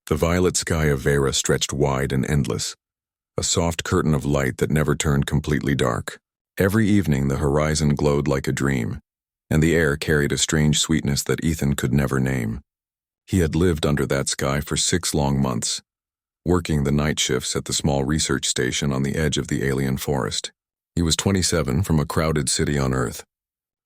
The violet sky of Vera stretched wide and endless, a soft curtain of light that never turned completely dark. Every evening the horizon glowed like a dream, and the air carried a strange sweetness that Ethan could never name. He had lived under that sky for 6 long months, working the night shifts at the small research station on the edge of the alien forest. He was 27 from a crowded city on Earth,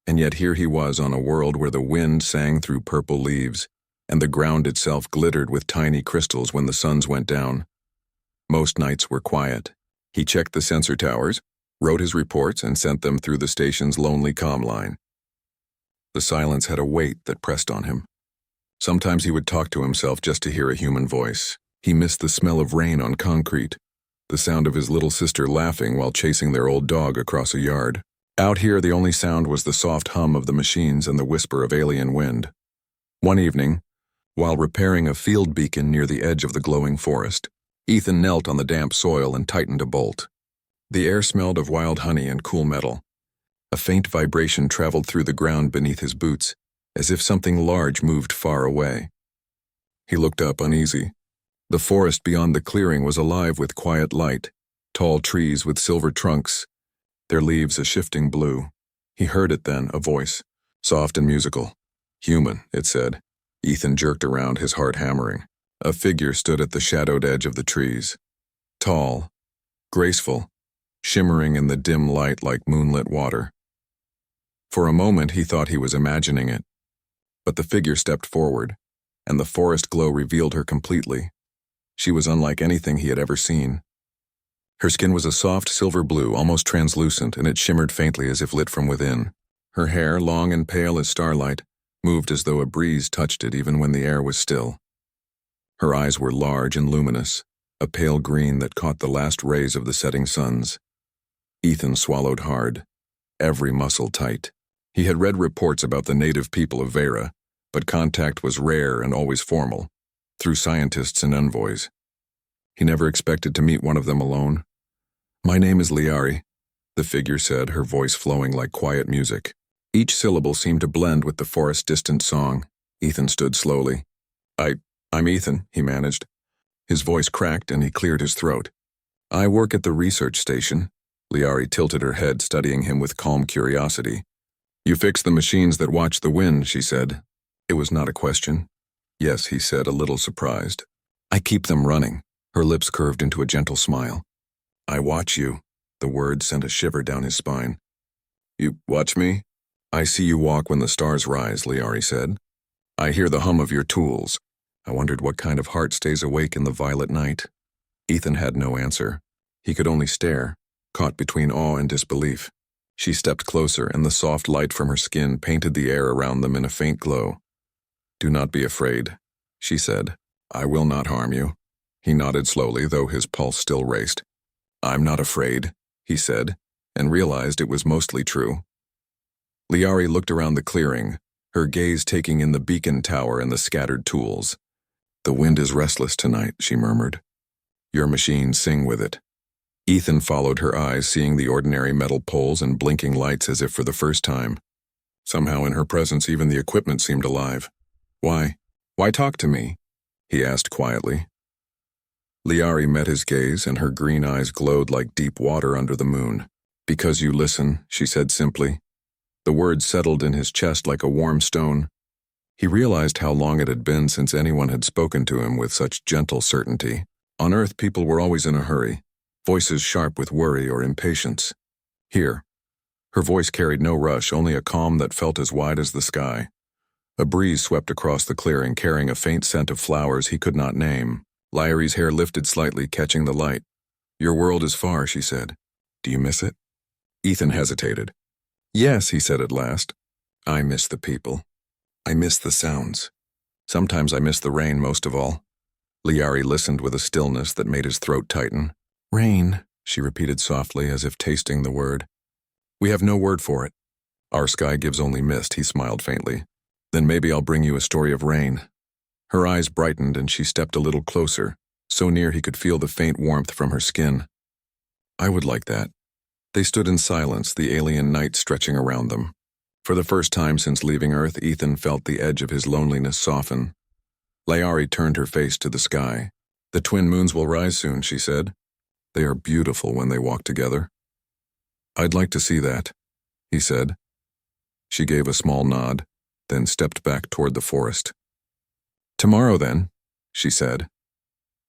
and yet here he was on a world where the wind sang through purple leaves, and the ground itself glittered with tiny crystals when the suns went down. Most nights were quiet. He checked the sensor towers, wrote his reports, and sent them through the station's lonely comm line. The silence had a weight that pressed on him. Sometimes he would talk to himself just to hear a human voice. He missed the smell of rain on concrete, the sound of his little sister laughing while chasing their old dog across a yard. Out here, the only sound was the soft hum of the machines and the whisper of alien wind. One evening, while repairing a field beacon near the edge of the glowing forest, Ethan knelt on the damp soil and tightened a bolt. The air smelled of wild honey and cool metal. A faint vibration traveled through the ground beneath his boots, as if something large moved far away. He looked up, uneasy. The forest beyond the clearing was alive with quiet light, tall trees with silver trunks, their leaves a shifting blue. He heard it then, a voice, soft and musical. Human, it said. Ethan jerked around, his heart hammering. A figure stood at the shadowed edge of the trees. Tall, graceful, shimmering in the dim light like moonlit water. For a moment he thought he was imagining it, but the figure stepped forward, and the forest glow revealed her completely. She was unlike anything he had ever seen. Her skin was a soft silver blue, almost translucent, and it shimmered faintly as if lit from within. Her hair, long and pale as starlight, moved as though a breeze touched it even when the air was still. Her eyes were large and luminous, a pale green that caught the last rays of the setting suns. Ethan swallowed hard, every muscle tight. He had read reports about the native people of Vera, but contact was rare and always formal, through scientists and envoys. He never expected to meet one of them alone. "My name is Liari," the figure said, her voice flowing like quiet music. Each syllable seemed to blend with the forest's distant song. Ethan stood slowly. I'm Ethan," he managed. His voice cracked and he cleared his throat. "I work at the research station." Liari tilted her head, studying him with calm curiosity. "You fix the machines that watch the wind," she said. It was not a question. "Yes," he said, a little surprised. "I keep them running." Her lips curved into a gentle smile. "I watch you." The word sent a shiver down his spine. "You watch me?" "I see you walk when the stars rise," Liari said. "I hear the hum of your tools." I wondered what kind of heart stays awake in the violet night. Ethan had no answer. He could only stare, caught between awe and disbelief. She stepped closer, and the soft light from her skin painted the air around them in a faint glow. "Do not be afraid," she said. "I will not harm you." He nodded slowly, though his pulse still raced. "I'm not afraid," he said, and realized it was mostly true. Liari looked around the clearing, her gaze taking in the beacon tower and the scattered tools. "The wind is restless tonight," she murmured. "Your machines sing with it." Ethan followed her eyes, seeing the ordinary metal poles and blinking lights as if for the first time. Somehow in her presence even the equipment seemed alive. Why talk to me?" he asked quietly. Liari met his gaze, and her green eyes glowed like deep water under the moon. "Because you listen," she said simply. The words settled in his chest like a warm stone. He realized how long it had been since anyone had spoken to him with such gentle certainty. On Earth, people were always in a hurry, voices sharp with worry or impatience. Here, her voice carried no rush, only a calm that felt as wide as the sky. A breeze swept across the clearing, carrying a faint scent of flowers he could not name. Liari's hair lifted slightly, catching the light. "Your world is far," she said. "Do you miss it?" Ethan hesitated. "Yes," he said at last. "I miss the people. I miss the sounds. Sometimes I miss the rain most of all." Liari listened with a stillness that made his throat tighten. "Rain," she repeated softly, as if tasting the word. "We have no word for it. Our sky gives only mist," he smiled faintly. "Then maybe I'll bring you a story of rain." Her eyes brightened and she stepped a little closer, so near he could feel the faint warmth from her skin. "I would like that." They stood in silence, the alien night stretching around them. For the first time since leaving Earth, Ethan felt the edge of his loneliness soften. Layari turned her face to the sky. "The twin moons will rise soon," she said. "They are beautiful when they walk together." "I'd like to see that," he said. She gave a small nod, then stepped back toward the forest. "Tomorrow, then," she said.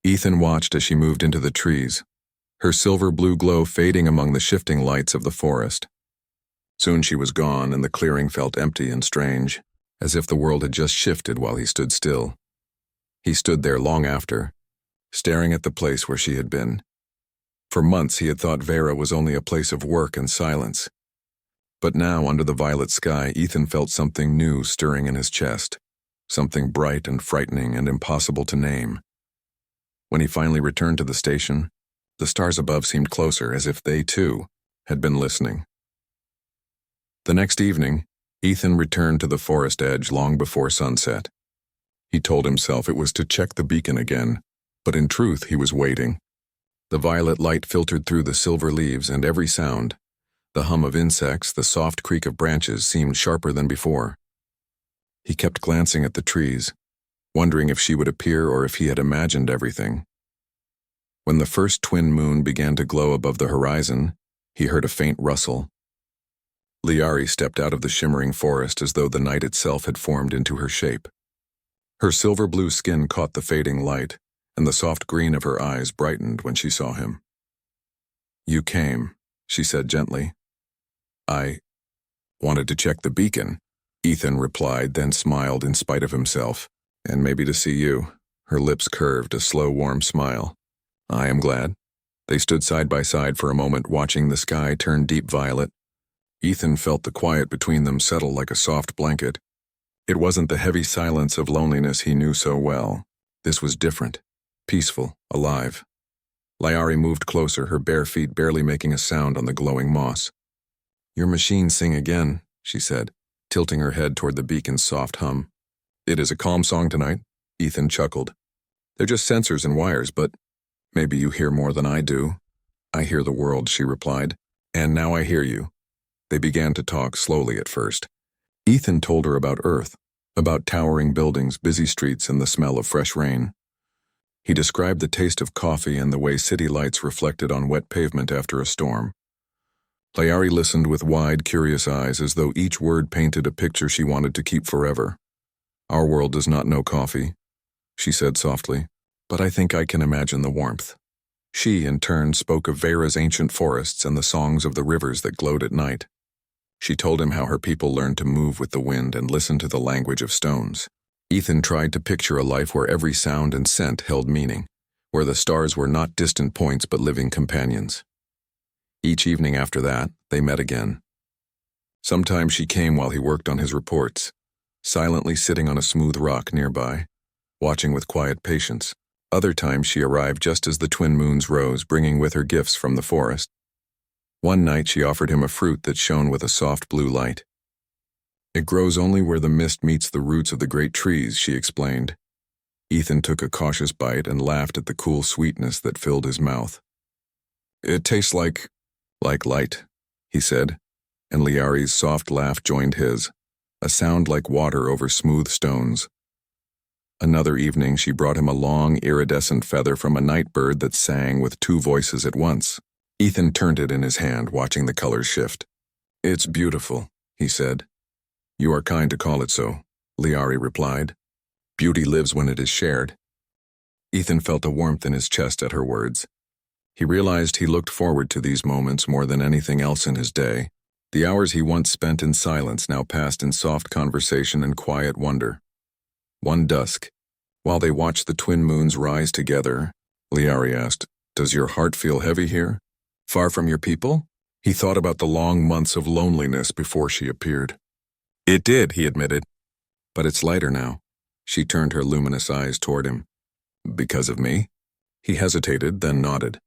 Ethan watched as she moved into the trees, her silver-blue glow fading among the shifting lights of the forest. Soon she was gone, and the clearing felt empty and strange, as if the world had just shifted while he stood still. He stood there long after, staring at the place where she had been. For months he had thought Vera was only a place of work and silence. But now, under the violet sky, Ethan felt something new stirring in his chest, something bright and frightening and impossible to name. When he finally returned to the station, the stars above seemed closer, as if they, too, had been listening. The next evening, Ethan returned to the forest edge long before sunset. He told himself it was to check the beacon again, but in truth he was waiting. The violet light filtered through the silver leaves, and every sound, the hum of insects, the soft creak of branches, seemed sharper than before. He kept glancing at the trees, wondering if she would appear or if he had imagined everything. When the first twin moon began to glow above the horizon, he heard a faint rustle. Liari stepped out of the shimmering forest as though the night itself had formed into her shape. Her silver-blue skin caught the fading light, and the soft green of her eyes brightened when she saw him. "You came," she said gently. "I wanted to check the beacon," Ethan replied, then smiled in spite of himself. "And maybe to see you." Her lips curved, a slow, warm smile. "I am glad." They stood side by side for a moment, watching the sky turn deep violet. Ethan felt the quiet between them settle like a soft blanket. It wasn't the heavy silence of loneliness he knew so well. This was different, peaceful, alive. Liari moved closer, her bare feet barely making a sound on the glowing moss. "Your machines sing again," she said, tilting her head toward the beacon's soft hum. "It is a calm song tonight," Ethan chuckled. "They're just sensors and wires, but maybe you hear more than I do." "I hear the world," she replied. "And now I hear you." They began to talk, slowly at first. Ethan told her about Earth, about towering buildings, busy streets, and the smell of fresh rain. He described the taste of coffee and the way city lights reflected on wet pavement after a storm. Liari listened with wide, curious eyes, as though each word painted a picture she wanted to keep forever. "Our world does not know coffee," she said softly, "but I think I can imagine the warmth." She, in turn, spoke of Vera's ancient forests and the songs of the rivers that glowed at night. She told him how her people learned to move with the wind and listen to the language of stones. Ethan tried to picture a life where every sound and scent held meaning, where the stars were not distant points but living companions. Each evening after that, they met again. Sometimes she came while he worked on his reports, silently sitting on a smooth rock nearby, watching with quiet patience. Other times she arrived just as the twin moons rose, bringing with her gifts from the forest. One night she offered him a fruit that shone with a soft blue light. "It grows only where the mist meets the roots of the great trees," she explained. Ethan took a cautious bite and laughed at the cool sweetness that filled his mouth. "It tastes like light," he said, and Liari's soft laugh joined his, a sound like water over smooth stones. Another evening she brought him a long, iridescent feather from a night bird that sang with two voices at once. Ethan turned it in his hand, watching the colors shift. "It's beautiful," he said. "You are kind to call it so," Liari replied. "Beauty lives when it is shared." Ethan felt a warmth in his chest at her words. He realized he looked forward to these moments more than anything else in his day. The hours he once spent in silence now passed in soft conversation and quiet wonder. One dusk, while they watched the twin moons rise together, Liari asked, "Does your heart feel heavy here? Far from your people?" He thought about the long months of loneliness before she appeared. "It did," he admitted. "But it's lighter now." She turned her luminous eyes toward him. "Because of me?" He hesitated, then nodded.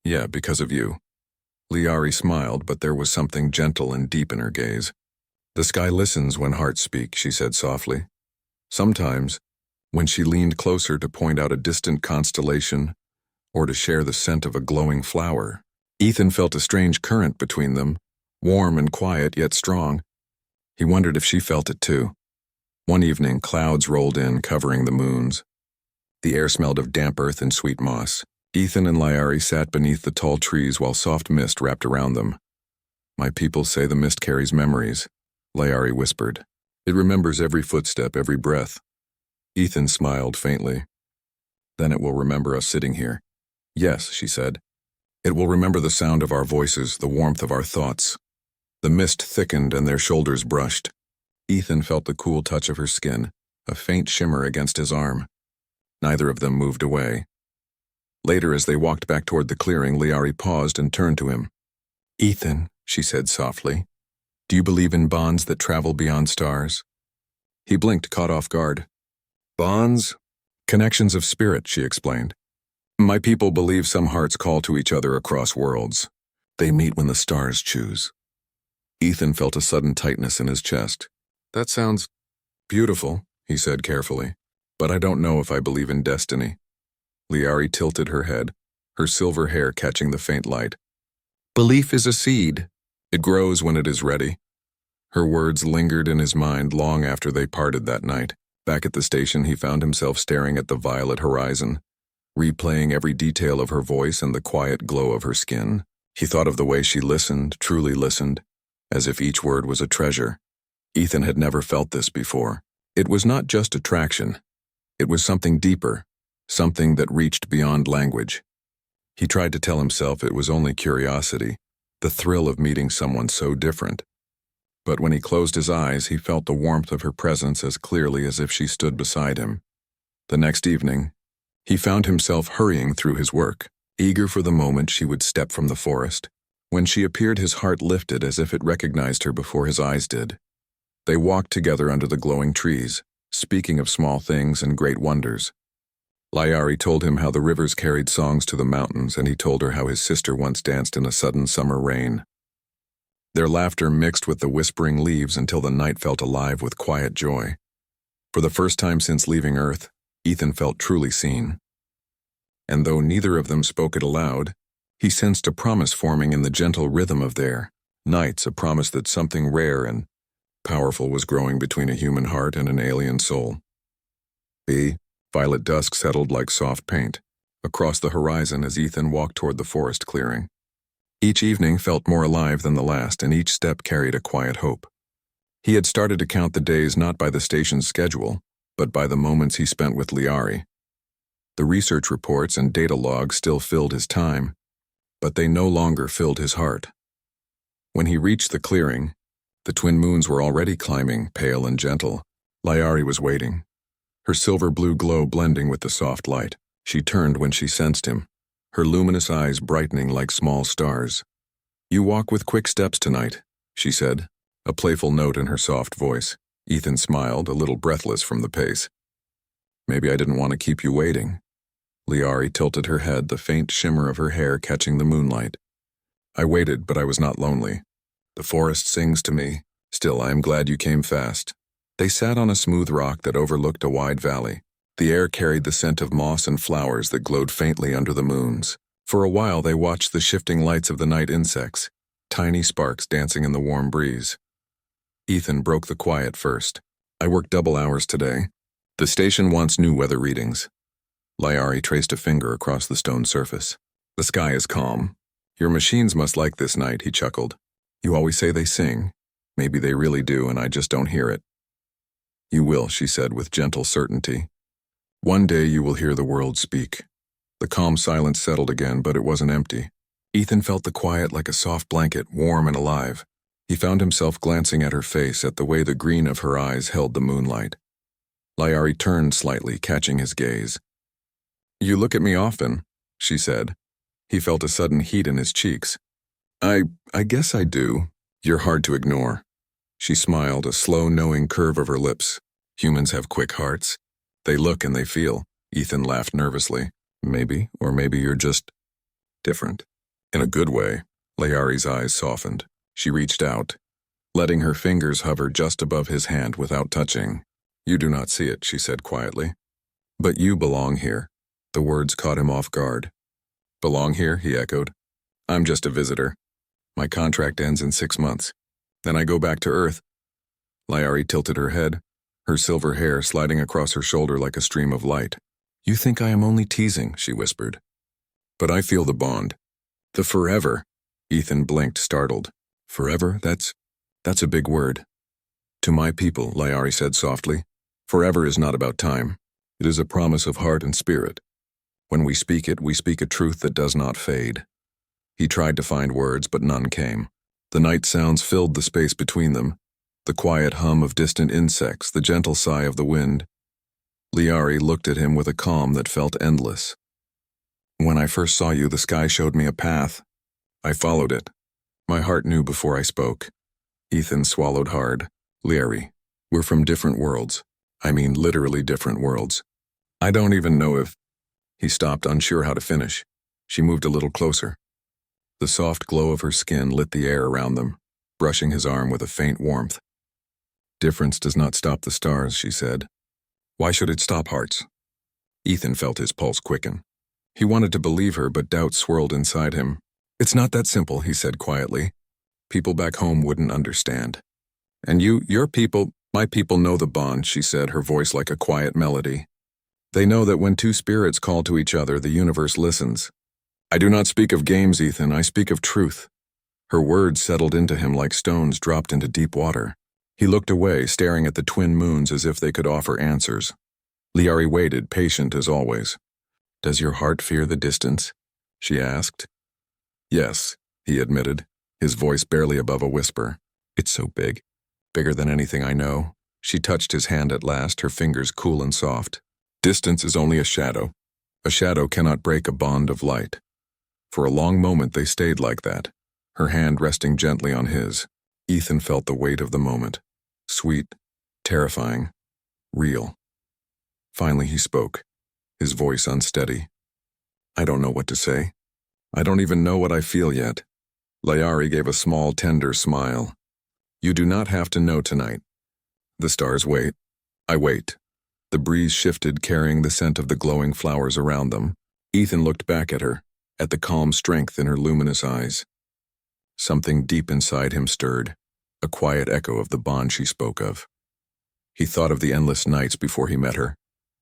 "Yeah, because of you." Liari smiled, but there was something gentle and deep in her gaze. "The sky listens when hearts speak," she said softly. Sometimes, when she leaned closer to point out a distant constellation or to share the scent of a glowing flower, Ethan felt a strange current between them, warm and quiet yet strong. He wondered if she felt it too. One evening, clouds rolled in, covering the moons. The air smelled of damp earth and sweet moss. Ethan and Lyari sat beneath the tall trees while soft mist wrapped around them. "My people say the mist carries memories," Lyari whispered. "It remembers every footstep, every breath." Ethan smiled faintly. "Then it will remember us sitting here." "Yes," she said. "It will remember the sound of our voices, the warmth of our thoughts." The mist thickened and their shoulders brushed. Ethan felt the cool touch of her skin, a faint shimmer against his arm. Neither of them moved away. Later, as they walked back toward the clearing, Lyari paused and turned to him. "Ethan," she said softly, "do you believe in bonds that travel beyond stars?" He blinked, caught off guard. "Bonds? Connections of spirit," she explained. "My people believe some hearts call to each other across worlds. They meet when the stars choose." Ethan felt a sudden tightness in his chest. "That sounds beautiful," he said carefully, "but I don't know if I believe in destiny." Lyari tilted her head, her silver hair catching the faint light. "Belief is a seed. It grows when it is ready." Her words lingered in his mind long after they parted that night. Back at the station, he found himself staring at the violet horizon, replaying every detail of her voice and the quiet glow of her skin. He thought of the way she listened, truly listened, as if each word was a treasure. Ethan had never felt this before. It was not just attraction. It was something deeper, something that reached beyond language. He tried to tell himself it was only curiosity, the thrill of meeting someone so different. But when he closed his eyes, he felt the warmth of her presence as clearly as if she stood beside him. The next evening, he found himself hurrying through his work, eager for the moment she would step from the forest. When she appeared, his heart lifted as if it recognized her before his eyes did. They walked together under the glowing trees, speaking of small things and great wonders. Lyari told him how the rivers carried songs to the mountains, and he told her how his sister once danced in a sudden summer rain. Their laughter mixed with the whispering leaves until the night felt alive with quiet joy. For the first time since leaving Earth, Ethan felt truly seen. And though neither of them spoke it aloud, he sensed a promise forming in the gentle rhythm of their nights, a promise that something rare and powerful was growing between a human heart and an alien soul. Violet dusk settled like soft paint across the horizon as Ethan walked toward the forest clearing. Each evening felt more alive than the last, and each step carried a quiet hope. He had started to count the days not by the station's schedule, but by the moments he spent with Lyari. The research reports and data logs still filled his time, but they no longer filled his heart. When he reached the clearing, the twin moons were already climbing, pale and gentle. Lyari was waiting, her silver blue glow blending with the soft light. She turned when she sensed him, her luminous eyes brightening like small stars. "You walk with quick steps tonight," she said, a playful note in her soft voice. Ethan smiled, a little breathless from the pace. "Maybe I didn't want to keep you waiting." Lyari tilted her head, the faint shimmer of her hair catching the moonlight. "I waited, but I was not lonely. The forest sings to me. Still, I am glad you came fast." They sat on a smooth rock that overlooked a wide valley. The air carried the scent of moss and flowers that glowed faintly under the moons. For a while they watched the shifting lights of the night insects, tiny sparks dancing in the warm breeze. Ethan broke the quiet first. "I worked double hours today. The station wants new weather readings." Lyari traced a finger across the stone surface. "The sky is calm. Your machines must like this night," he chuckled. "You always say they sing. Maybe they really do, and I just don't hear it." "You will," she said with gentle certainty. "One day you will hear the world speak." The calm silence settled again, but it wasn't empty. Ethan felt the quiet like a soft blanket, warm and alive. He found himself glancing at her face, at the way the green of her eyes held the moonlight. Lyari turned slightly, catching his gaze. "You look at me often," she said. He felt a sudden heat in his cheeks. I guess I do. You're hard to ignore." She smiled, a slow, knowing curve of her lips. "Humans have quick hearts. They look and they feel." Ethan laughed nervously. "Maybe, or maybe you're just different." "In a good way." Lyari's eyes softened. She reached out, letting her fingers hover just above his hand without touching. "You do not see it," she said quietly. "But you belong here." The words caught him off guard. "Belong here?" he echoed. "I'm just a visitor. My contract ends in 6 months. Then I go back to Earth." Lyari tilted her head, her silver hair sliding across her shoulder like a stream of light. You think I am only teasing, she whispered. But I feel the bond. The forever. Ethan blinked, startled. Forever? That's a big word. To my people, Layari said softly, forever is not about time. It is a promise of heart and spirit. When we speak it, we speak a truth that does not fade. He tried to find words, but none came. The night sounds filled the space between them, the quiet hum of distant insects, the gentle sigh of the wind. Layari looked at him with a calm that felt endless. When I first saw you, the sky showed me a path. I followed it. My heart knew before I spoke. Ethan swallowed hard. Layari, we're from different worlds. I mean literally different worlds. I don't even know if... He stopped, unsure how to finish. She moved a little closer. The soft glow of her skin lit the air around them, brushing his arm with a faint warmth. Difference does not stop the stars, she said. Why should it stop hearts? Ethan felt his pulse quicken. He wanted to believe her, but doubt swirled inside him. It's not that simple, he said quietly. People back home wouldn't understand. And your people, my people know the bond, she said, her voice like a quiet melody. They know that when two spirits call to each other, the universe listens. I do not speak of games, Ethan, I speak of truth. Her words settled into him like stones dropped into deep water. He looked away, staring at the twin moons as if they could offer answers. Layari waited, patient as always. Does your heart fear the distance? She asked. Yes, he admitted, his voice barely above a whisper. It's so big. Bigger than anything I know. She touched his hand at last, her fingers cool and soft. Distance is only a shadow. A shadow cannot break a bond of light. For a long moment they stayed like that, her hand resting gently on his. Ethan felt the weight of the moment. Sweet, terrifying, real. Finally he spoke, his voice unsteady. I don't know what to say. I don't even know what I feel yet. Layari gave a small, tender smile. You do not have to know tonight. The stars wait. I wait. The breeze shifted, carrying the scent of the glowing flowers around them. Ethan looked back at her, at the calm strength in her luminous eyes. Something deep inside him stirred, a quiet echo of the bond she spoke of. He thought of the endless nights before he met her,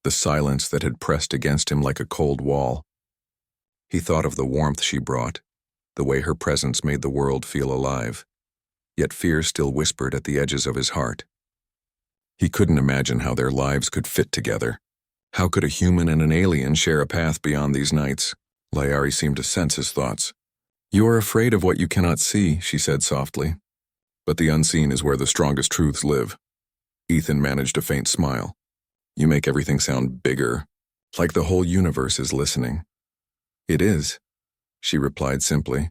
the silence that had pressed against him like a cold wall. He thought of the warmth she brought, the way her presence made the world feel alive. Yet fear still whispered at the edges of his heart. He couldn't imagine how their lives could fit together. How could a human and an alien share a path beyond these nights? Layari seemed to sense his thoughts. You are afraid of what you cannot see, she said softly. But the unseen is where the strongest truths live. Ethan managed a faint smile. You make everything sound bigger, like the whole universe is listening. It is, she replied simply.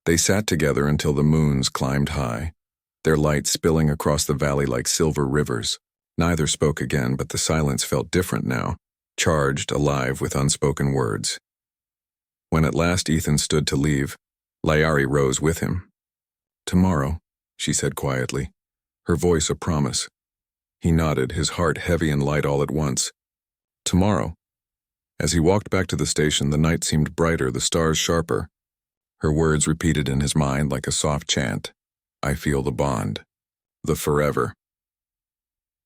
They sat together until the moons climbed high, their light spilling across the valley like silver rivers. Neither spoke again, but the silence felt different now, charged, alive with unspoken words. When at last Ethan stood to leave, Layari rose with him. Tomorrow, she said quietly, her voice a promise. He nodded, his heart heavy and light all at once. Tomorrow. As he walked back to the station, the night seemed brighter, the stars sharper. Her words repeated in his mind like a soft chant. I feel the bond. The forever.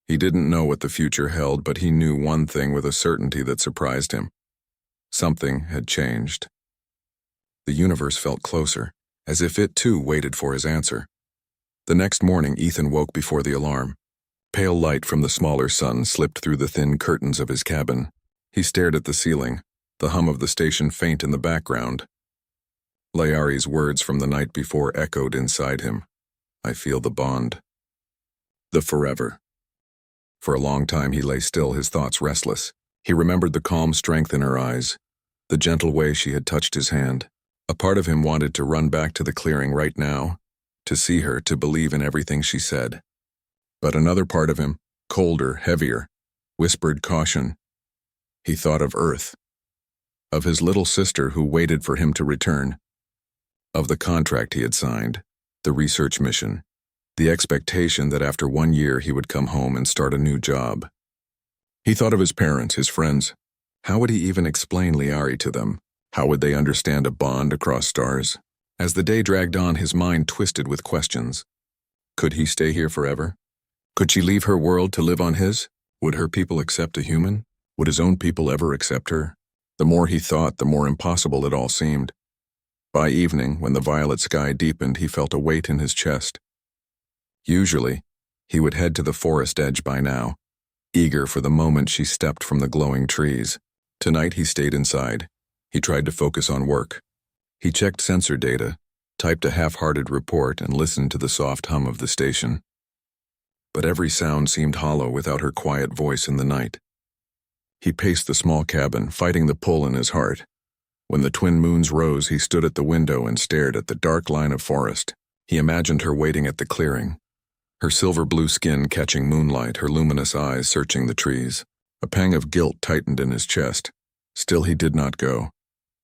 He didn't know what the future held, but he knew one thing with a certainty that surprised him. Something had changed. The universe felt closer, as if it too waited for his answer. The next morning, Ethan woke before the alarm. Pale light from the smaller sun slipped through the thin curtains of his cabin. He stared at the ceiling, the hum of the station faint in the background. Layari's words from the night before echoed inside him. I feel the bond. The forever. For a long time he lay still, his thoughts restless. He remembered the calm strength in her eyes, the gentle way she had touched his hand. A part of him wanted to run back to the clearing right now, to see her, to believe in everything she said. But another part of him, colder, heavier, whispered caution. He thought of Earth, of his little sister who waited for him to return, of the contract he had signed, the research mission, the expectation that after 1 year he would come home and start a new job. He thought of his parents, his friends. How would he even explain Layari to them? How would they understand a bond across stars? As the day dragged on, his mind twisted with questions. Could he stay here forever? Could she leave her world to live on his? Would her people accept a human? Would his own people ever accept her? The more he thought, the more impossible it all seemed. By evening, when the violet sky deepened, he felt a weight in his chest. Usually, he would head to the forest edge by now, eager for the moment she stepped from the glowing trees. Tonight he stayed inside. He tried to focus on work. He checked sensor data, typed a half-hearted report, and listened to the soft hum of the station. But every sound seemed hollow without her quiet voice in the night. He paced the small cabin, fighting the pull in his heart. When the twin moons rose, he stood at the window and stared at the dark line of forest. He imagined her waiting at the clearing, her silver-blue skin catching moonlight, her luminous eyes searching the trees. A pang of guilt tightened in his chest. Still he did not go.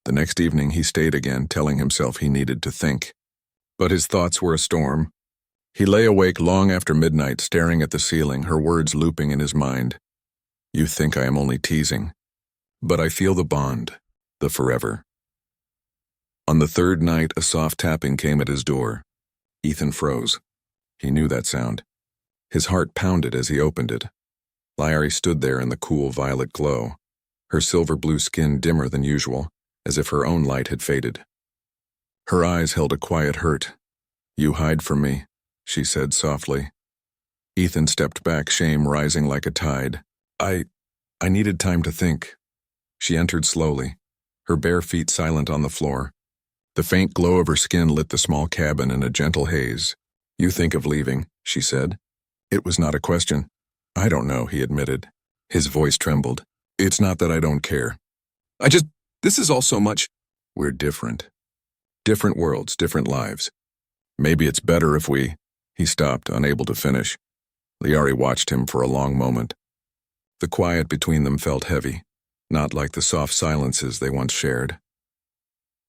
The next evening he stayed again, telling himself he needed to think. But his thoughts were a storm. He lay awake long after midnight, staring at the ceiling, her words looping in his mind. You think I am only teasing, but I feel the bond, the forever. On the third night, a soft tapping came at his door. Ethan froze. He knew that sound. His heart pounded as he opened it. Lyari stood there in the cool violet glow, her silver-blue skin dimmer than usual, as if her own light had faded. Her eyes held a quiet hurt. You hide from me, she said softly. Ethan stepped back, shame rising like a tide. I needed time to think. She entered slowly, her bare feet silent on the floor. The faint glow of her skin lit the small cabin in a gentle haze. You think of leaving, she said. It was not a question. I don't know, he admitted. His voice trembled. It's not that I don't care. This is all so much. We're different. Different worlds, different lives. Maybe it's better if we... He stopped, unable to finish. Lyari watched him for a long moment. The quiet between them felt heavy, not like the soft silences they once shared.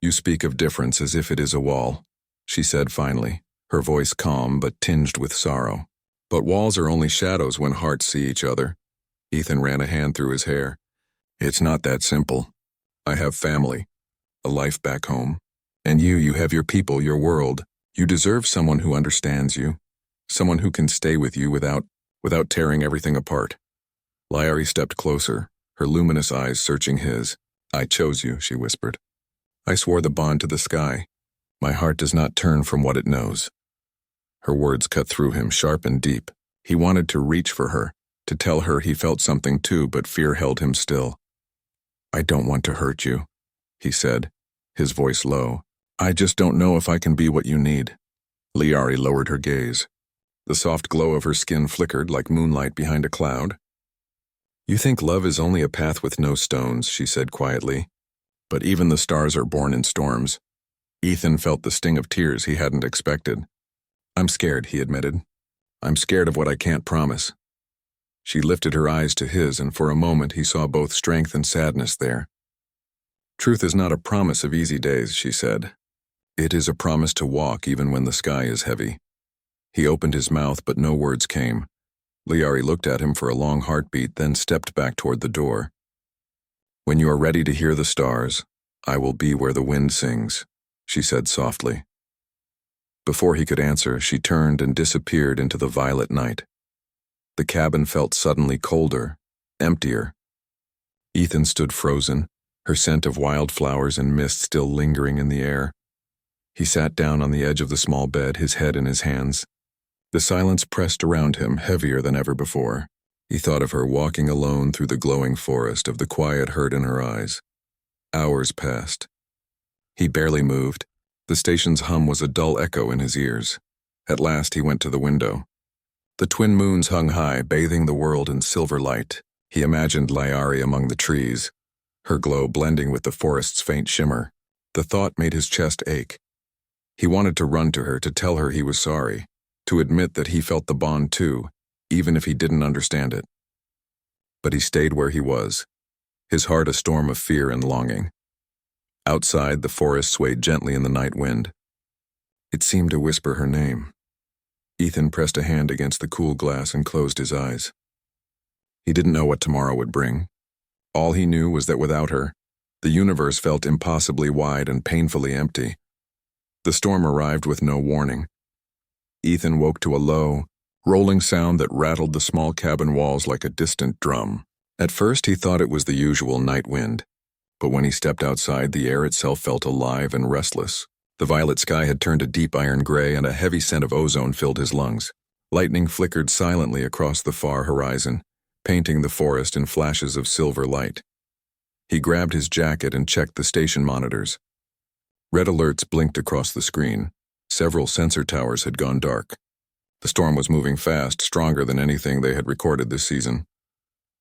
You speak of difference as if it is a wall, she said finally, her voice calm but tinged with sorrow. But walls are only shadows when hearts see each other. Ethan ran a hand through his hair. It's not that simple. I have family, a life back home. And you have your people, your world. You deserve someone who understands you, someone who can stay with you without tearing everything apart. Lyari stepped closer, her luminous eyes searching his. I chose you, she whispered. I swore the bond to the sky. My heart does not turn from what it knows. Her words cut through him, sharp and deep. He wanted to reach for her, to tell her he felt something too, but fear held him still. I don't want to hurt you, he said, his voice low. I just don't know if I can be what you need. Lyari lowered her gaze. The soft glow of her skin flickered like moonlight behind a cloud. You think love is only a path with no stones, she said quietly. But even the stars are born in storms. Ethan felt the sting of tears he hadn't expected. I'm scared, he admitted. I'm scared of what I can't promise. She lifted her eyes to his, and for a moment he saw both strength and sadness there. Truth is not a promise of easy days, she said. It is a promise to walk even when the sky is heavy. He opened his mouth, but no words came. Lyari looked at him for a long heartbeat, then stepped back toward the door. When you are ready to hear the stars, I will be where the wind sings, she said softly. Before he could answer, she turned and disappeared into the violet night. The cabin felt suddenly colder, emptier. Ethan stood frozen, her scent of wildflowers and mist still lingering in the air. He sat down on the edge of the small bed, his head in his hands. The silence pressed around him, heavier than ever before. He thought of her walking alone through the glowing forest, of the quiet hurt in her eyes. Hours passed. He barely moved. The station's hum was a dull echo in his ears. At last he went to the window. The twin moons hung high, bathing the world in silver light. He imagined Lyari among the trees, her glow blending with the forest's faint shimmer. The thought made his chest ache. He wanted to run to her, to tell her he was sorry, to admit that he felt the bond too, even if he didn't understand it. But he stayed where he was, his heart a storm of fear and longing. Outside, the forest swayed gently in the night wind. It seemed to whisper her name. Ethan pressed a hand against the cool glass and closed his eyes. He didn't know what tomorrow would bring. All he knew was that without her, the universe felt impossibly wide and painfully empty. The storm arrived with no warning. Ethan woke to a low, rolling sound that rattled the small cabin walls like a distant drum. At first he thought it was the usual night wind, but when he stepped outside, the air itself felt alive and restless. The violet sky had turned a deep iron gray, and a heavy scent of ozone filled his lungs. Lightning flickered silently across the far horizon, painting the forest in flashes of silver light. He grabbed his jacket and checked the station monitors. Red alerts blinked across the screen. Several sensor towers had gone dark. The storm was moving fast, stronger than anything they had recorded this season.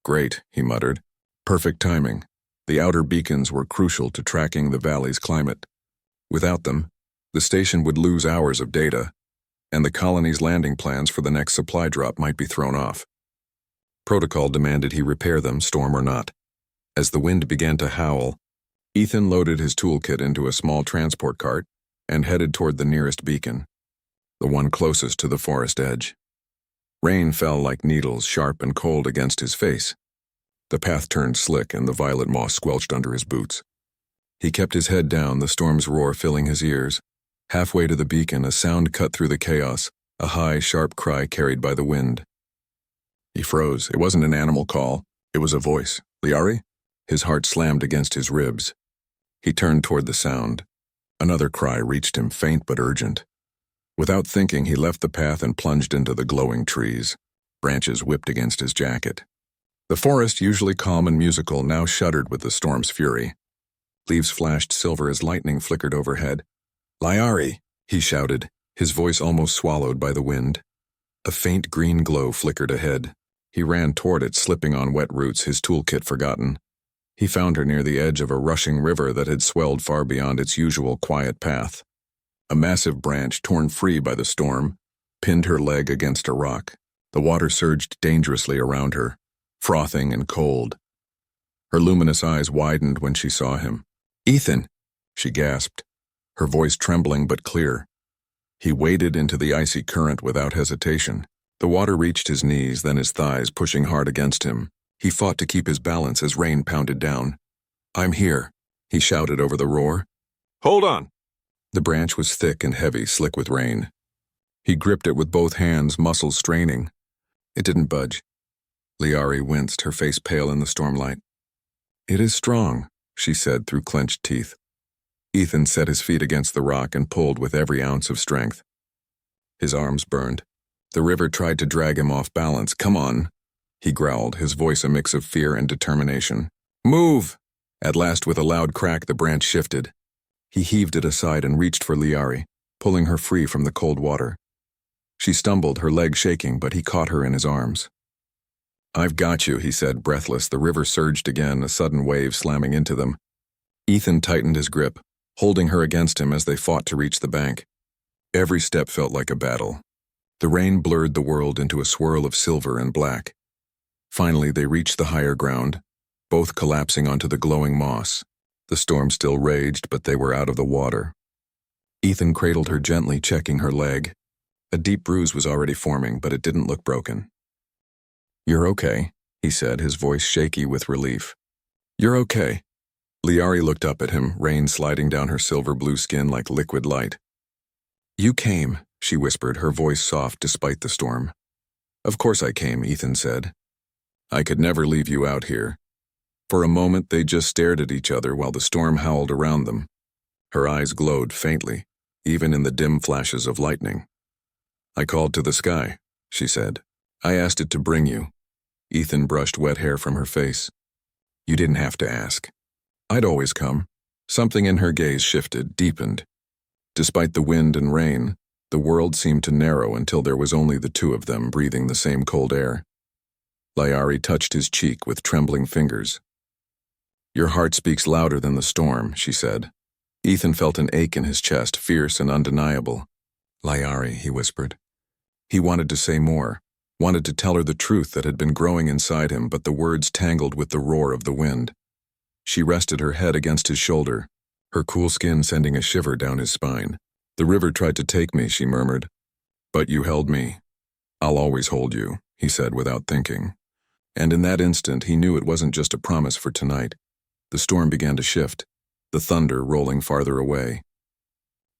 "Great," he muttered. "Perfect timing." The outer beacons were crucial to tracking the valley's climate. Without them, the station would lose hours of data, and the colony's landing plans for the next supply drop might be thrown off. Protocol demanded he repair them, storm or not. As the wind began to howl, Ethan loaded his toolkit into a small transport cart and headed toward the nearest beacon, the one closest to the forest edge. Rain fell like needles, sharp and cold against his face. The path turned slick and the violet moss squelched under his boots. He kept his head down, the storm's roar filling his ears. Halfway to the beacon, a sound cut through the chaos, a high, sharp cry carried by the wind. He froze. It wasn't an animal call. It was a voice. "Liari?" His heart slammed against his ribs. He turned toward the sound. Another cry reached him, faint but urgent. Without thinking, he left the path and plunged into the glowing trees. Branches whipped against his jacket. The forest, usually calm and musical, now shuddered with the storm's fury. Leaves flashed silver as lightning flickered overhead. "Liari!" he shouted, his voice almost swallowed by the wind. A faint green glow flickered ahead. He ran toward it, slipping on wet roots, his toolkit forgotten. He found her near the edge of a rushing river that had swelled far beyond its usual quiet path. A massive branch, torn free by the storm, pinned her leg against a rock. The water surged dangerously around her, frothing and cold. Her luminous eyes widened when she saw him. "Ethan!" she gasped, her voice trembling but clear. He waded into the icy current without hesitation. The water reached his knees, then his thighs, pushing hard against him. He fought to keep his balance as rain pounded down. "I'm here," he shouted over the roar. "Hold on!" The branch was thick and heavy, slick with rain. He gripped it with both hands, muscles straining. It didn't budge. Liari winced, her face pale in the stormlight. "It is strong," she said through clenched teeth. Ethan set his feet against the rock and pulled with every ounce of strength. His arms burned. The river tried to drag him off balance. "Come on," he growled, his voice a mix of fear and determination. "Move!" At last, with a loud crack, the branch shifted. He heaved it aside and reached for Liari, pulling her free from the cold water. She stumbled, her leg shaking, but he caught her in his arms. "I've got you," he said, breathless. The river surged again, a sudden wave slamming into them. Ethan tightened his grip, holding her against him as they fought to reach the bank. Every step felt like a battle. The rain blurred the world into a swirl of silver and black. Finally, they reached the higher ground, both collapsing onto the glowing moss. The storm still raged, but they were out of the water. Ethan cradled her gently, checking her leg. A deep bruise was already forming, but it didn't look broken. "You're okay," he said, his voice shaky with relief. "You're okay." Liari looked up at him, rain sliding down her silver blue skin like liquid light. "You came," she whispered, her voice soft despite the storm. "Of course I came," Ethan said. "I could never leave you out here." For a moment they just stared at each other while the storm howled around them. Her eyes glowed faintly, even in the dim flashes of lightning. "I called to the sky," she said. "I asked it to bring you." Ethan brushed wet hair from her face. "You didn't have to ask. I'd always come." Something in her gaze shifted, deepened. Despite the wind and rain, the world seemed to narrow until there was only the two of them breathing the same cold air. Liari touched his cheek with trembling fingers. "Your heart speaks louder than the storm," she said. Ethan felt an ache in his chest, fierce and undeniable. "Liari," he whispered. He wanted to say more, wanted to tell her the truth that had been growing inside him, but the words tangled with the roar of the wind. She rested her head against his shoulder, her cool skin sending a shiver down his spine. "The river tried to take me," she murmured. "But you held me. I'll always hold you," he said without thinking. And in that instant, he knew it wasn't just a promise for tonight. The storm began to shift, the thunder rolling farther away.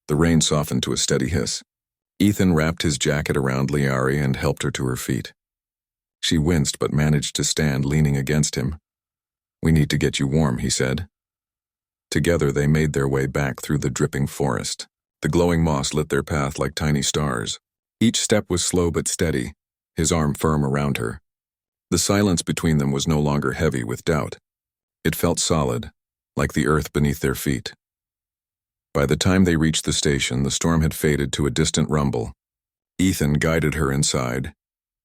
The rain softened to a steady hiss. Ethan wrapped his jacket around Liari and helped her to her feet. She winced but managed to stand, leaning against him. "We need to get you warm," he said. Together they made their way back through the dripping forest. The glowing moss lit their path like tiny stars. Each step was slow but steady, his arm firm around her. The silence between them was no longer heavy with doubt. It felt solid, like the earth beneath their feet. By the time they reached the station, the storm had faded to a distant rumble. Ethan guided her inside,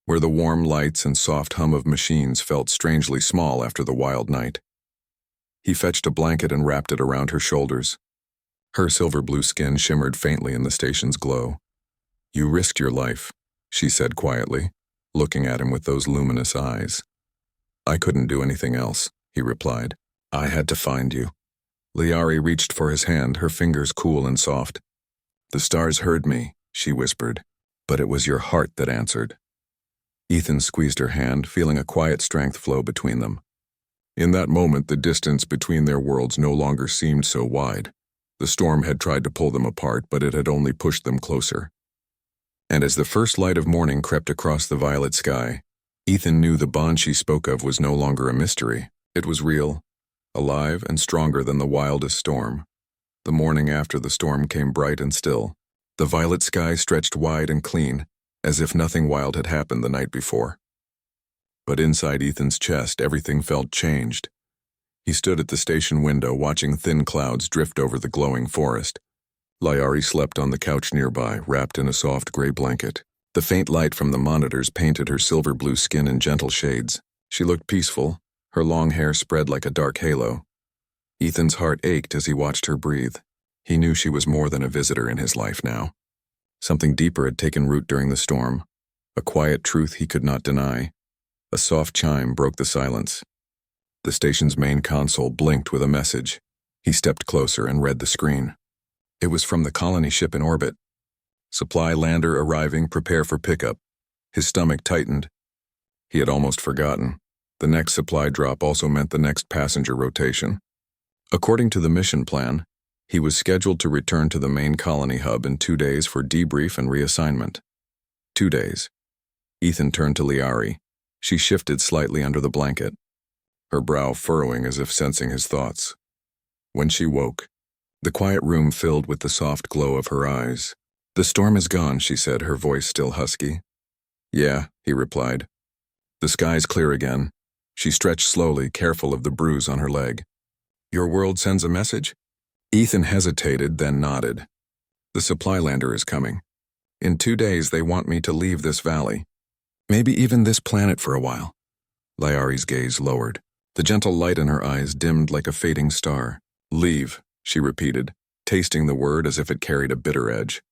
where the warm lights and soft hum of machines felt strangely small after the wild night. He fetched a blanket and wrapped it around her shoulders. Her silver-blue skin shimmered faintly in the station's glow. "You risked your life," she said quietly, looking at him with those luminous eyes. "I couldn't do anything else," he replied. "I had to find you." Liari reached for his hand, her fingers cool and soft. "The stars heard me," she whispered, "but it was your heart that answered." Ethan squeezed her hand, feeling a quiet strength flow between them. In that moment, the distance between their worlds no longer seemed so wide. The storm had tried to pull them apart, but it had only pushed them closer. And as the first light of morning crept across the violet sky, Ethan knew the bond she spoke of was no longer a mystery. It was real, alive, and stronger than the wildest storm. The morning after the storm came bright and still. The violet sky stretched wide and clean, as if nothing wild had happened the night before. But inside Ethan's chest, everything felt changed. He stood at the station window, watching thin clouds drift over the glowing forest. Liari slept on the couch nearby, wrapped in a soft gray blanket. The faint light from the monitors painted her silver-blue skin in gentle shades. She looked peaceful, her long hair spread like a dark halo. Ethan's heart ached as he watched her breathe. He knew she was more than a visitor in his life now. Something deeper had taken root during the storm, a quiet truth he could not deny. A soft chime broke the silence. The station's main console blinked with a message. He stepped closer and read the screen. It was from the colony ship in orbit. "Supply lander arriving, prepare for pickup." His stomach tightened. He had almost forgotten. The next supply drop also meant the next passenger rotation. According to the mission plan, he was scheduled to return to the main colony hub in 2 days for debrief and reassignment. 2 days. Ethan turned to Liari. She shifted slightly under the blanket, her brow furrowing as if sensing his thoughts. When she woke, the quiet room filled with the soft glow of her eyes. "The storm is gone," she said, her voice still husky. "Yeah," he replied. "The sky's clear again." She stretched slowly, careful of the bruise on her leg. "Your world sends a message?" Ethan hesitated, then nodded. "The supply lander is coming. In 2 days they want me to leave this valley. Maybe even this planet for a while." Liari's gaze lowered. The gentle light in her eyes dimmed like a fading star. "Leave," she repeated, tasting the word as if it carried a bitter edge.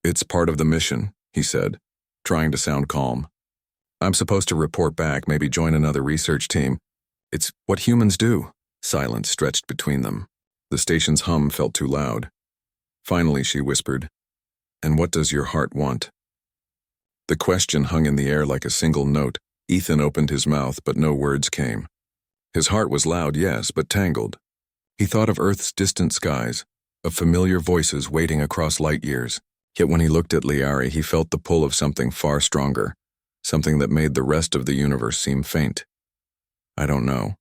"It's part of the mission," he said, trying to sound calm. "I'm supposed to report back, maybe join another research team. It's what humans do." Silence stretched between them. The station's hum felt too loud. Finally, she whispered, "And what does your heart want?" The question hung in the air like a single note. Ethan opened his mouth, but no words came. His heart was loud, yes, but tangled. He thought of Earth's distant skies, of familiar voices waiting across light years. Yet when he looked at Liari, he felt the pull of something far stronger, something that made the rest of the universe seem faint. "I don't know,"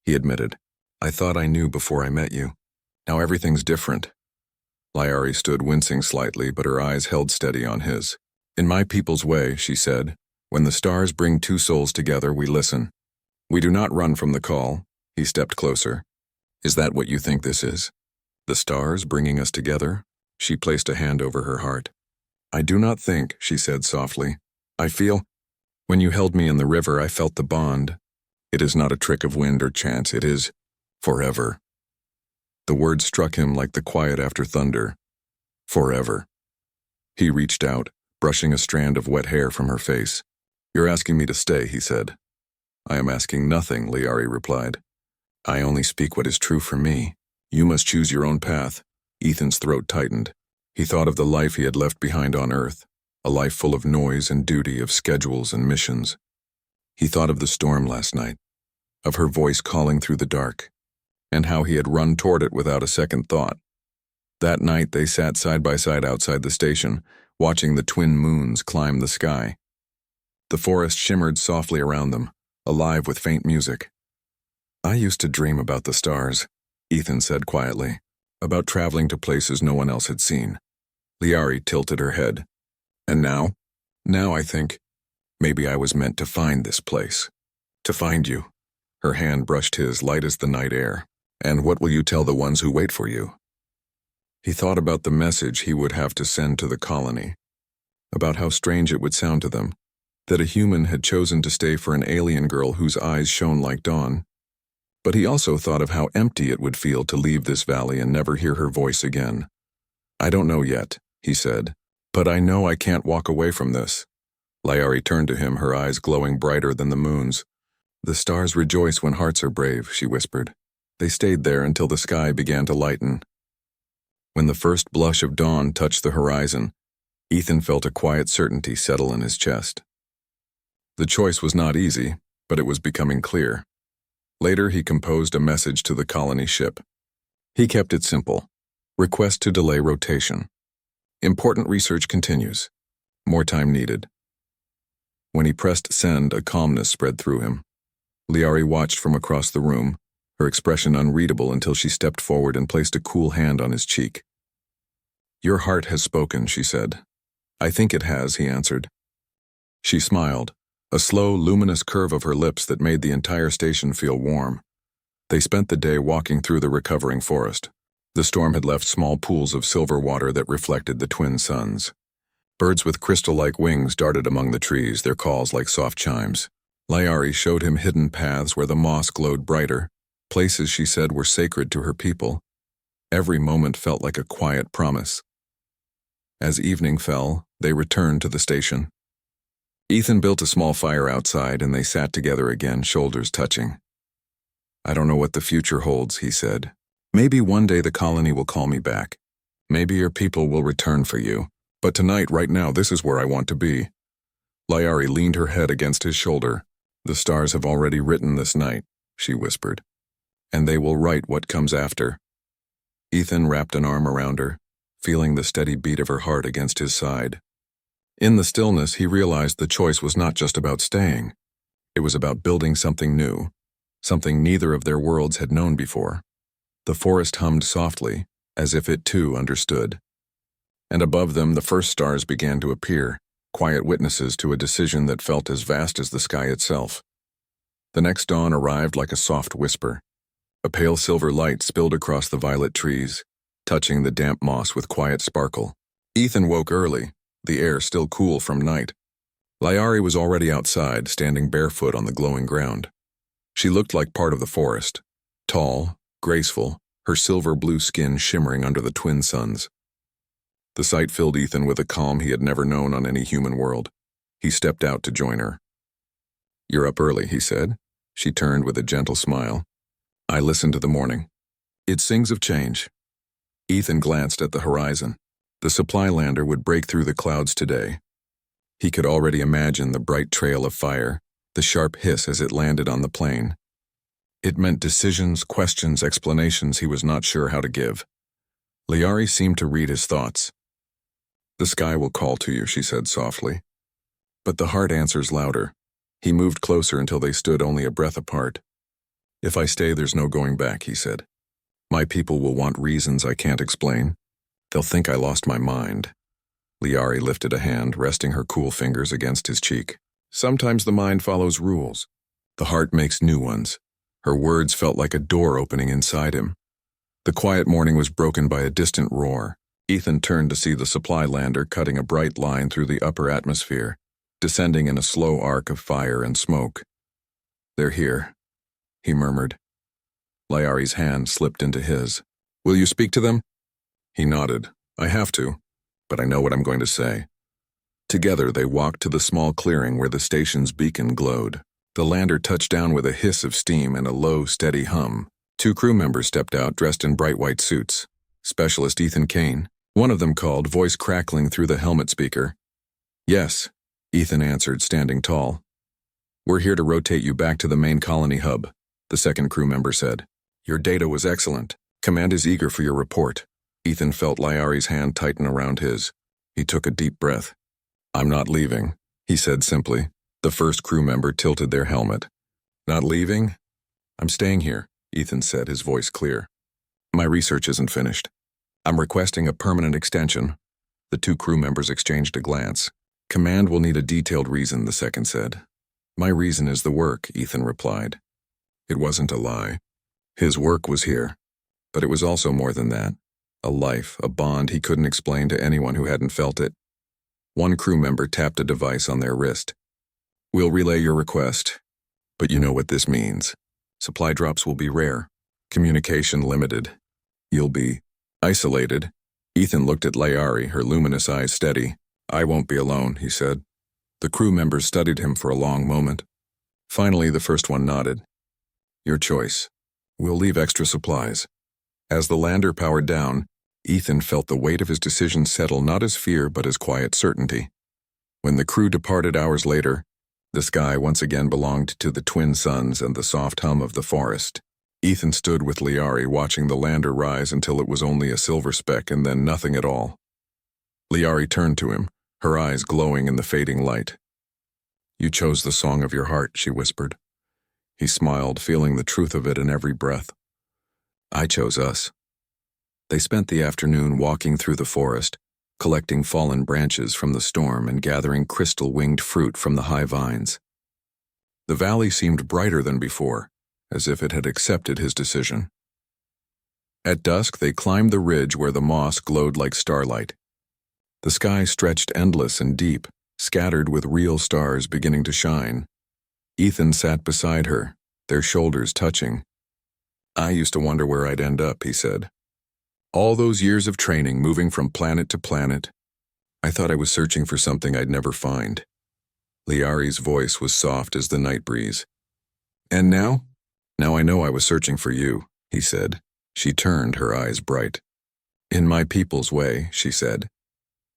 he admitted. "I thought I knew before I met you. Now everything's different." Liari stood, wincing slightly, but her eyes held steady on his. "In my people's way," she said, "when the stars bring 2 souls together, we listen. We do not run from the call." He stepped closer. "Is that what you think this is? The stars bringing us together?" She placed a hand over her heart. "I do not think," she said softly. "I feel. When you held me in the river, I felt the bond. It is not a trick of wind or chance. It is forever." The word struck him like the quiet after thunder. Forever. He reached out, brushing a strand of wet hair from her face. "You're asking me to stay," he said. "I am asking nothing," Liari replied. "I only speak what is true for me. You must choose your own path." Ethan's throat tightened. He thought of the life he had left behind on Earth, a life full of noise and duty, of schedules and missions. He thought of the storm last night, of her voice calling through the dark, and how he had run toward it without a second thought. That night they sat side by side outside the station, watching the twin moons climb the sky. The forest shimmered softly around them, alive with faint music. "I used to dream about the stars," Ethan said quietly, "about traveling to places no one else had seen." Liari tilted her head. "And now? Now I think, maybe I was meant to find this place. To find you." Her hand brushed his, light as the night air. "And what will you tell the ones who wait for you?" He thought about the message he would have to send to the colony, about how strange it would sound to them, that a human had chosen to stay for an alien girl whose eyes shone like dawn. But he also thought of how empty it would feel to leave this valley and never hear her voice again. "I don't know yet," he said, "but I know I can't walk away from this." Liari turned to him, her eyes glowing brighter than the moon's. "The stars rejoice when hearts are brave," she whispered. They stayed there until the sky began to lighten. When the first blush of dawn touched the horizon, Ethan felt a quiet certainty settle in his chest. The choice was not easy, but it was becoming clear. Later, he composed a message to the colony ship. He kept it simple. Request to delay rotation. Important research continues. More time needed. When he pressed send, a calmness spread through him. Liari watched from across the room, her expression unreadable until she stepped forward and placed a cool hand on his cheek. "Your heart has spoken," she said. "I think it has," he answered. She smiled, a slow, luminous curve of her lips that made the entire station feel warm. They spent the day walking through the recovering forest. The storm had left small pools of silver water that reflected the twin suns. Birds with crystal-like wings darted among the trees, their calls like soft chimes. Liari showed him hidden paths where the moss glowed brighter, places she said were sacred to her people. Every moment felt like a quiet promise. As evening fell, they returned to the station. Ethan built a small fire outside and they sat together again, shoulders touching. "I don't know what the future holds," he said. "Maybe one day the colony will call me back. Maybe your people will return for you. But tonight, right now, this is where I want to be." Liari leaned her head against his shoulder. "The stars have already written this night," she whispered. "And they will write what comes after." Ethan wrapped an arm around her, feeling the steady beat of her heart against his side. In the stillness, he realized the choice was not just about staying. It was about building something new, something neither of their worlds had known before. The forest hummed softly, as if it too understood. And above them, the first stars began to appear, quiet witnesses to a decision that felt as vast as the sky itself. The next dawn arrived like a soft whisper. A pale silver light spilled across the violet trees, touching the damp moss with quiet sparkle. Ethan woke early, the air still cool from night. Liari was already outside, standing barefoot on the glowing ground. She looked like part of the forest, tall, graceful, her silver-blue skin shimmering under the twin suns. The sight filled Ethan with a calm he had never known on any human world. He stepped out to join her. "You're up early," he said. She turned with a gentle smile. "I listen to the morning. It sings of change." Ethan glanced at the horizon. The supply lander would break through the clouds today. He could already imagine the bright trail of fire, the sharp hiss as it landed on the plain. It meant decisions, questions, explanations he was not sure how to give. Liari seemed to read his thoughts. "The sky will call to you," she said softly. "But the heart answers louder." He moved closer until they stood only a breath apart. "If I stay, there's no going back," he said. "My people will want reasons I can't explain. They'll think I lost my mind." Liari lifted a hand, resting her cool fingers against his cheek. "Sometimes the mind follows rules. The heart makes new ones." Her words felt like a door opening inside him. The quiet morning was broken by a distant roar. Ethan turned to see the supply lander cutting a bright line through the upper atmosphere, descending in a slow arc of fire and smoke. "They're here," he murmured. Liari's hand slipped into his. "Will you speak to them?" He nodded. "I have to, but I know what I'm going to say." Together they walked to the small clearing where the station's beacon glowed. The lander touched down with a hiss of steam and a low, steady hum. Two crew members stepped out dressed in bright white suits. Specialist Ethan Kane. One of them called, voice crackling through the helmet speaker. "Yes," Ethan answered, standing tall. "We're here to rotate you back to the main colony hub," the second crew member said. "Your data was excellent. Command is eager for your report." Ethan felt Liari's hand tighten around his. He took a deep breath. "I'm not leaving," he said simply. The first crew member tilted their helmet. Not leaving? I'm staying here, Ethan said, his voice clear. My research isn't finished. I'm requesting a permanent extension. The two crew members exchanged a glance. Command will need a detailed reason, the second said. My reason is the work, Ethan replied. It wasn't a lie. His work was here. But it was also more than that. A life, a bond he couldn't explain to anyone who hadn't felt it. One crew member tapped a device on their wrist. We'll relay your request. But you know what this means. Supply drops will be rare. Communication limited. You'll be isolated. Ethan looked at Layari, her luminous eyes steady. I won't be alone, he said. The crew members studied him for a long moment. Finally, the first one nodded. Your choice. We'll leave extra supplies. As the lander powered down, Ethan felt the weight of his decision settle not as fear but as quiet certainty. When the crew departed hours later, the sky once again belonged to the twin suns and the soft hum of the forest. Ethan stood with Liari watching the lander rise until it was only a silver speck and then nothing at all. Liari turned to him, her eyes glowing in the fading light. You chose the song of your heart, she whispered. He smiled, feeling the truth of it in every breath. I chose us. They spent the afternoon walking through the forest, collecting fallen branches from the storm and gathering crystal-winged fruit from the high vines. The valley seemed brighter than before, as if it had accepted his decision. At dusk, they climbed the ridge where the moss glowed like starlight. The sky stretched endless and deep, scattered with real stars beginning to shine. Ethan sat beside her, their shoulders touching. I used to wonder where I'd end up, he said. All those years of training, moving from planet to planet. I thought I was searching for something I'd never find. Liari's voice was soft as the night breeze. And now? Now I know I was searching for you, he said. She turned, her eyes bright. In my people's way, she said.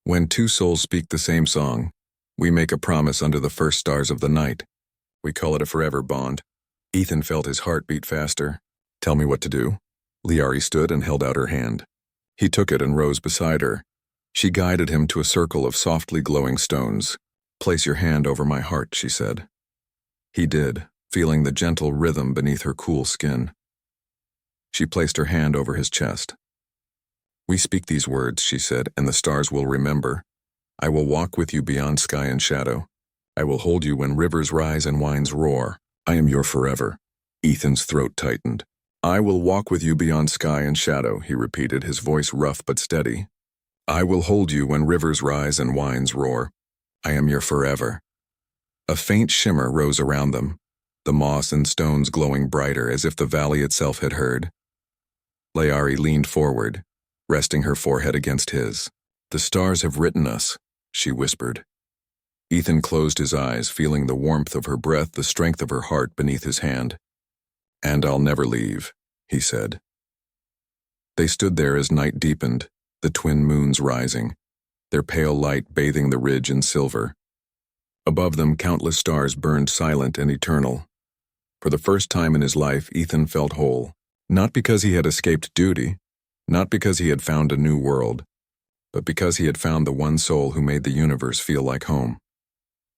When two souls speak the same song, we make a promise under the first stars of the night. We call it a forever bond. Ethan felt his heart beat faster. Tell me what to do. Liari stood and held out her hand. He took it and rose beside her. She guided him to a circle of softly glowing stones. Place your hand over my heart, she said. He did, feeling the gentle rhythm beneath her cool skin. She placed her hand over his chest. We speak these words, she said, and the stars will remember. I will walk with you beyond sky and shadow. I will hold you when rivers rise and winds roar. I am your forever. Ethan's throat tightened. I will walk with you beyond sky and shadow, he repeated, his voice rough but steady. I will hold you when rivers rise and winds roar. I am your forever. A faint shimmer rose around them, the moss and stones glowing brighter as if the valley itself had heard. Layari leaned forward, resting her forehead against his. The stars have written us, she whispered. Ethan closed his eyes, feeling the warmth of her breath, the strength of her heart beneath his hand. And I'll never leave, he said. They stood there as night deepened, the twin moons rising, their pale light bathing the ridge in silver. Above them, countless stars burned silent and eternal. For the first time in his life, Ethan felt whole, not because he had escaped duty, not because he had found a new world, but because he had found the one soul who made the universe feel like home.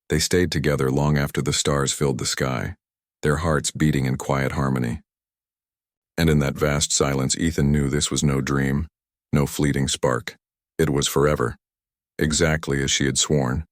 They stayed together long after the stars filled the sky, their hearts beating in quiet harmony. And in that vast silence, Ethan knew this was no dream, no fleeting spark. It was forever, exactly as she had sworn.